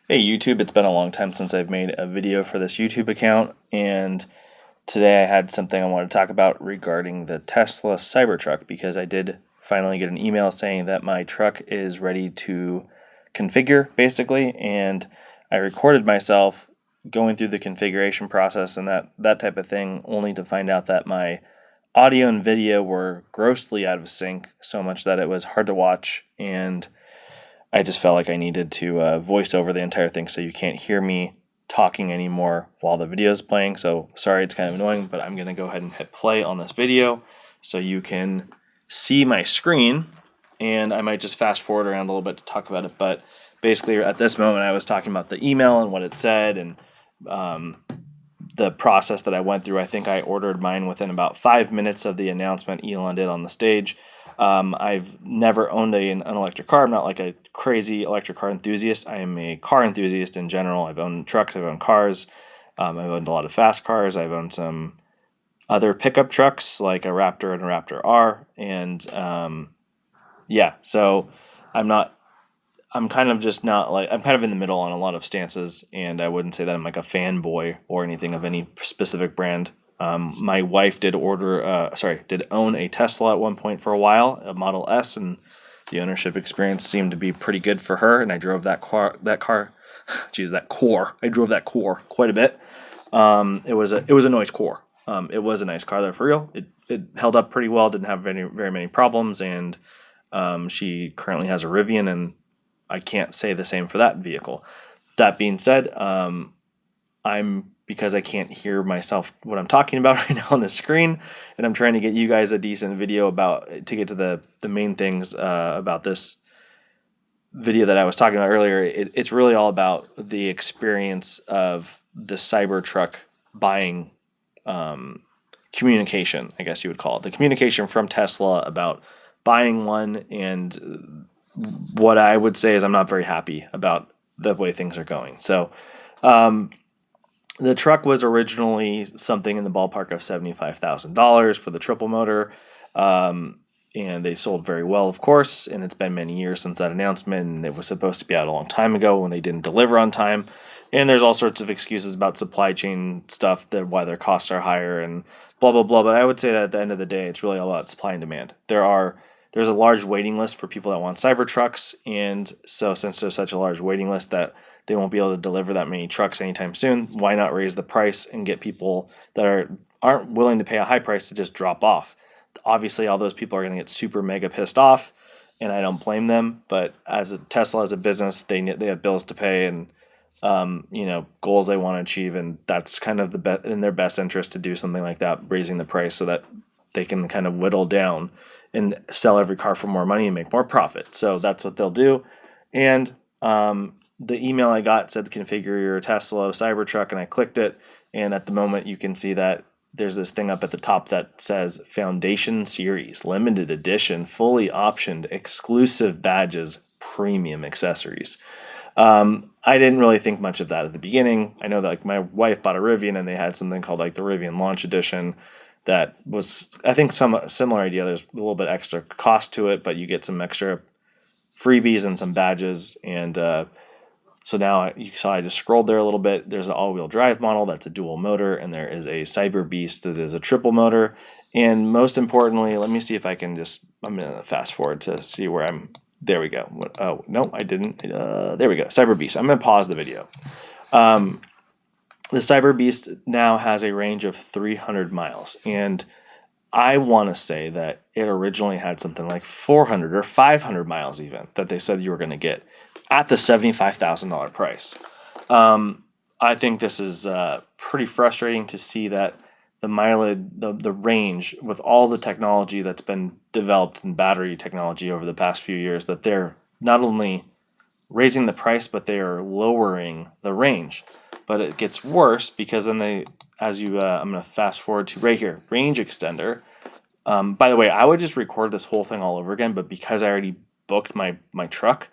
Hey YouTube, it's been a long time since I've made a video for this YouTube account, and today I had something I wanted to talk about regarding the Tesla CyberTruck because I did finally get an email saying that my truck is ready to configure, basically, and I recorded myself going through the configuration process and that type of thing, only to find out that my audio and video were grossly out of sync, so much that it was hard to watch, and I just felt like I needed to voice over the entire thing so you can't hear me talking anymore while the video is playing. So sorry, it's kind of annoying, but I'm going to go ahead and hit play on this video so you can see my screen, and I might just fast forward around a little bit to talk about it. But basically at this moment I was talking about the email and what it said, and the process that I went through. I think I ordered mine within about 5 minutes of the announcement Elon did on the stage. I've never owned an electric car. I'm not like a crazy electric car enthusiast. I am a car enthusiast in general. I've owned trucks, I've owned cars, I've owned a lot of fast cars, I've owned some other pickup trucks like a Raptor and a Raptor R, and yeah, so I'm not, I'm kind of just not like, I'm kind of in the middle on a lot of stances, and I wouldn't say that I'm like a fanboy or anything of any specific brand. My wife did did own a Tesla at one point for a while, a Model S, and the ownership experience seemed to be pretty good for her. And I drove that car, geez, that core. I drove that core quite a bit. It was a nice core. It was a nice car though, for real. It held up pretty well. Didn't have very many problems, and she currently has a Rivian, and I can't say the same for that vehicle. That being said, because I can't hear myself what I'm talking about right now on the screen, and I'm trying to get you guys a decent video to get to the main things about this video that I was talking about earlier. It's really all about the experience of the Cybertruck buying communication, I guess you would call it. The communication from Tesla about buying one, and what I would say is I'm not very happy about the way things are going. So the truck was originally something in the ballpark of $75,000 for the triple motor, and they sold very well, of course, and it's been many years since that announcement, and it was supposed to be out a long time ago when they didn't deliver on time, and there's all sorts of excuses about supply chain stuff, that why their costs are higher and blah, blah, blah, but I would say that at the end of the day, it's really all about supply and demand. There's a large waiting list for people that want Cybertrucks, and so since there's such a large waiting list that they won't be able to deliver that many trucks anytime soon, why not raise the price and get people that aren't willing to pay a high price to just drop off? Obviously, all those people are going to get super mega pissed off, and I don't blame them. But Tesla as a business, they have bills to pay, and goals they want to achieve, and that's kind of in their best interest to do something like that, raising the price so that they can kind of whittle down and sell every car for more money and make more profit. So that's what they'll do. And the email I got said configure your Tesla Cybertruck, and I clicked it, and at the moment you can see that there's this thing up at the top that says Foundation Series, limited edition, fully optioned, exclusive badges, premium accessories. I didn't really think much of that at the beginning. I know that like my wife bought a Rivian, and they had something called like the Rivian Launch Edition that was, I think, some similar idea. There's a little bit extra cost to it, but you get some extra freebies and some badges, and so now you saw I just scrolled there a little bit. There's an all-wheel drive model that's a dual motor, and there is a Cyber Beast that is a triple motor. And most importantly, let me see if I can I'm going to fast forward to see where there we go. Oh, no, I didn't. There we go. Cyber Beast. I'm going to pause the video. The Cyber Beast now has a range of 300 miles, and I want to say that it originally had something like 400 or 500 miles even that they said you were going to get at the $75,000 price. I think this is pretty frustrating to see that the mileage, the range, with all the technology that's been developed in battery technology over the past few years, that they're not only raising the price, but they are lowering the range. But it gets worse because then I'm going to fast forward to right here, range extender. By the way, I would just record this whole thing all over again, but because I already booked my truck,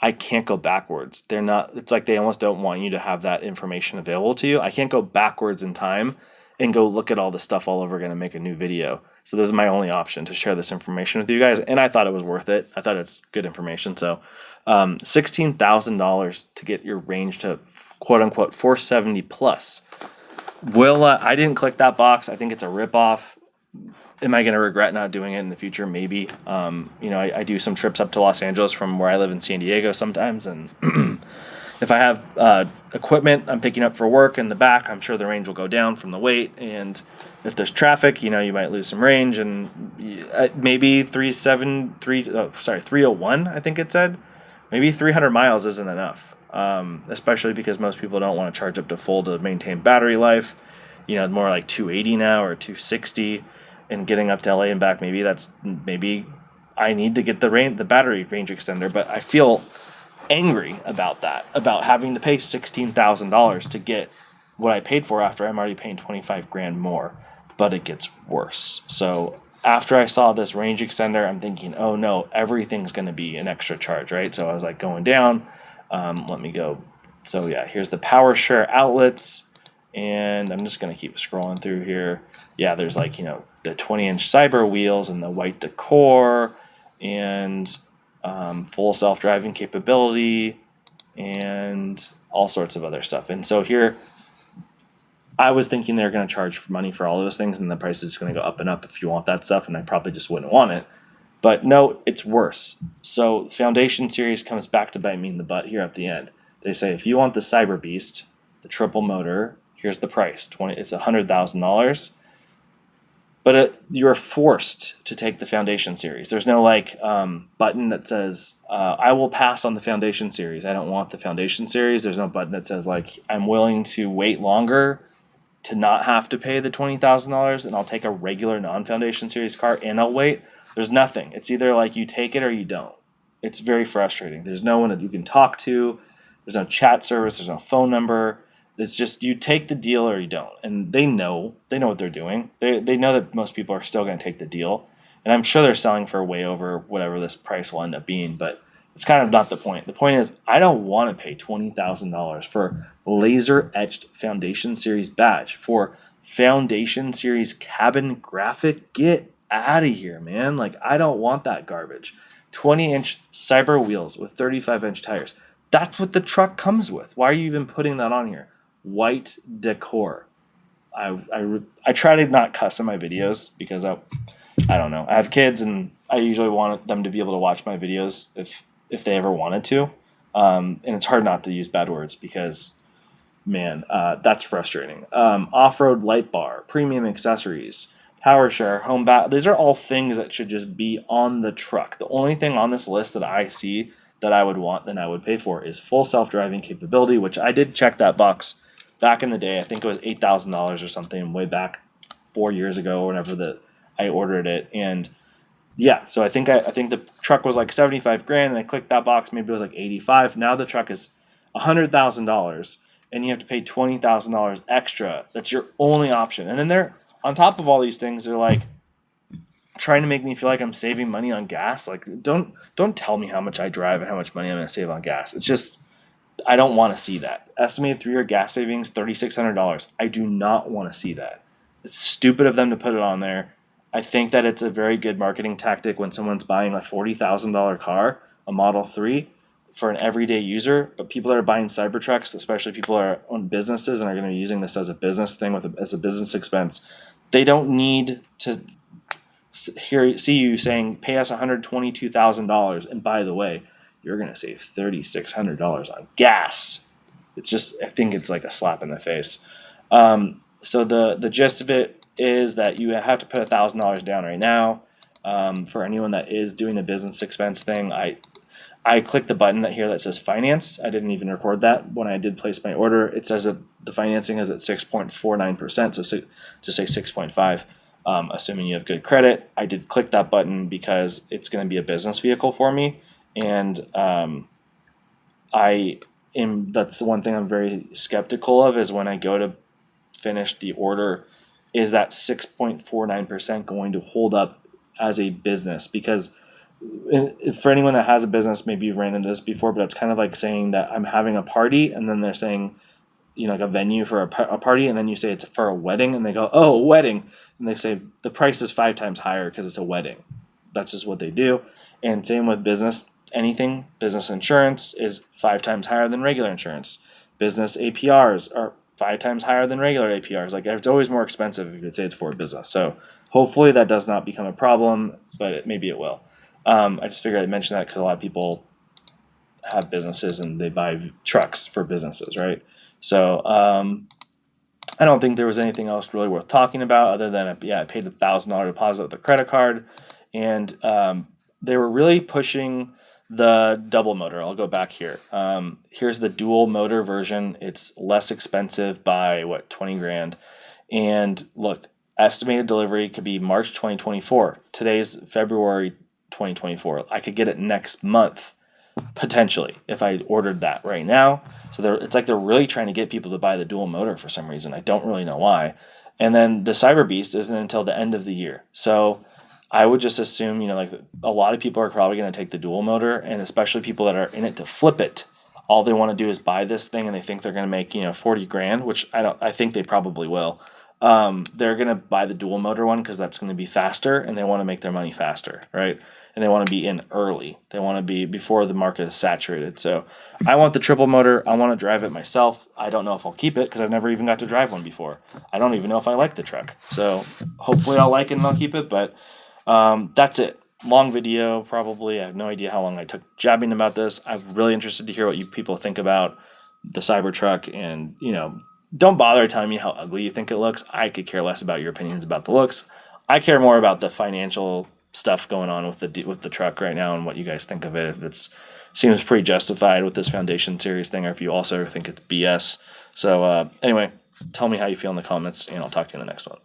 I can't go backwards. It's like they almost don't want you to have that information available to you. I can't go backwards in time and go look at all this stuff all over again and make a new video. So this is my only option to share this information with you guys, and I thought it was worth it. I thought it's good information. So $16,000 to get your range to quote unquote 470 plus. I didn't click that box. I think it's a ripoff. Am I going to regret not doing it in the future? Maybe. I do some trips up to Los Angeles from where I live in San Diego sometimes, and if I have equipment I'm picking up for work in the back, I'm sure the range will go down from the weight. And if there's traffic, you might lose some range. And maybe 301, I think it said. Maybe 300 miles isn't enough, especially because most people don't want to charge up to full to maintain battery life. More like 280 now or 260, and getting up to LA and back. Maybe I need to get the battery range extender, but I feel angry about that, about having to pay $16,000 to get what I paid for after I'm already paying 25 grand more. But it gets worse. So after I saw this range extender, I'm thinking, oh no, everything's going to be an extra charge, right? So I was like going down. Let me go. So yeah, here's the power share outlets. And I'm just going to keep scrolling through here. Yeah, there's the 20-inch Cyber wheels and the white decor and full self-driving capability and all sorts of other stuff. And so here, I was thinking they're going to charge money for all those things, and the price is going to go up and up if you want that stuff, and I probably just wouldn't want it. But no, it's worse. So Foundation Series comes back to bite me in the butt here at the end. They say, if you want the Cyber Beast, the triple motor, here's the price. It's $100,000. But you're forced to take the Foundation Series. There's no button that says, I will pass on the Foundation Series. I don't want the Foundation Series. There's no button that says, I'm willing to wait longer to not have to pay the $20,000, and I'll take a regular non-Foundation Series car and I'll wait. There's nothing. It's either you take it or you don't. It's very frustrating. There's no one that you can talk to. There's no chat service. There's no phone number. It's just you take the deal or you don't. And they know what they're doing. They know that most people are still going to take the deal. And I'm sure they're selling for way over whatever this price will end up being. But it's kind of not the point. The point is, I don't want to pay $20,000 for laser etched Foundation Series badge, for Foundation Series cabin graphic. Get out of here, man. I don't want that garbage. 20-inch Cyber wheels with 35-inch tires. That's what the truck comes with. Why are you even putting that on here? White decor. I try to not cuss in my videos because I don't know. I have kids and I usually want them to be able to watch my videos if they ever wanted to. And it's hard not to use bad words because, man, that's frustrating. Off-road light bar, premium accessories, power share, home these are all things that should just be on the truck. The only thing on this list that I see that I would want and I would pay for is full self-driving capability, which I did check that box back in the day. I think it was $8,000 or something way back 4 years ago or whenever that I ordered it. And yeah, so I think the truck was 75 grand and I clicked that box. Maybe it was 85. Now the truck is $100,000 and you have to pay $20,000 extra. That's your only option. And then they're on top of all these things. They're trying to make me feel like I'm saving money on gas. Don't tell me how much I drive and how much money I'm going to save on gas. It's just, I don't want to see that. Estimated 3-year gas savings, $3,600. I do not want to see that. It's stupid of them to put it on there. I think that it's a very good marketing tactic when someone's buying a $40,000 car, a Model 3, for an everyday user. But people that are buying Cybertrucks, especially people that are own businesses and are going to be using this as a business thing as a business expense, they don't need to see you saying, pay us $122,000, and by the way, you're going to save $3,600 on gas. It's just, I think it's like a slap in the face. So the gist of it is that you have to put $1,000 down right now. For anyone that is doing a business expense thing, I clicked the button here that says finance. I didn't even record that when I did place my order. It says that the financing is at 6.49%, so just say 6.5. Assuming you have good credit. I did click that button because it's going to be a business vehicle for me, and that's the one thing I'm very skeptical of is when I go to finish the order, is that 6.49% going to hold up as a business? Because for anyone that has a business, maybe you've ran into this before, but it's kind of like saying that I'm having a party, and then they're saying, a venue for a party, and then you say it's for a wedding, and they go, oh, a wedding, and they say the price is 5 times higher because it's a wedding. That's just what they do. And same with business. anything. Business insurance is 5 times higher than regular insurance. Business APRs are 5 times higher than regular APRs. Like, it's always more expensive if you could say it's for a business. So hopefully that does not become a problem, but maybe it will. I just figured I'd mention that because a lot of people have businesses and they buy trucks for businesses, right? So I don't think there was anything else really worth talking about other than, I paid $1,000 deposit with a credit card, and they were really pushing the double motor. I'll go back here. Here's the dual motor version. It's less expensive by 20 grand. And look, estimated delivery could be March 2024. Today's February 2024. I could get it next month, potentially, if I ordered that right now. So it's like they're really trying to get people to buy the dual motor for some reason. I don't really know why. And then the Cyber Beast isn't until the end of the year. So I would just assume, like, a lot of people are probably going to take the dual motor, and especially people that are in it to flip it. All they want to do is buy this thing, and they think they're going to make 40 grand, which I think they probably will. They're going to buy the dual motor one because that's going to be faster, and they want to make their money faster, right? And they want to be in early. They want to be before the market is saturated. So I want the triple motor. I want to drive it myself. I don't know if I'll keep it because I've never even got to drive one before. I don't even know if I like the truck. So hopefully I'll like it and I'll keep it. But that's it. Long video, probably. I have no idea how long I took jabbing about this. I'm really interested to hear what you people think about the Cybertruck, and don't bother telling me how ugly you think it looks. I could care less about your opinions about the looks. I care more about the financial stuff going on with the truck right now and what you guys think of it. If it seems pretty justified with this Foundation Series thing, or if you also think it's BS. So anyway, tell me how you feel in the comments, and I'll talk to you in the next one.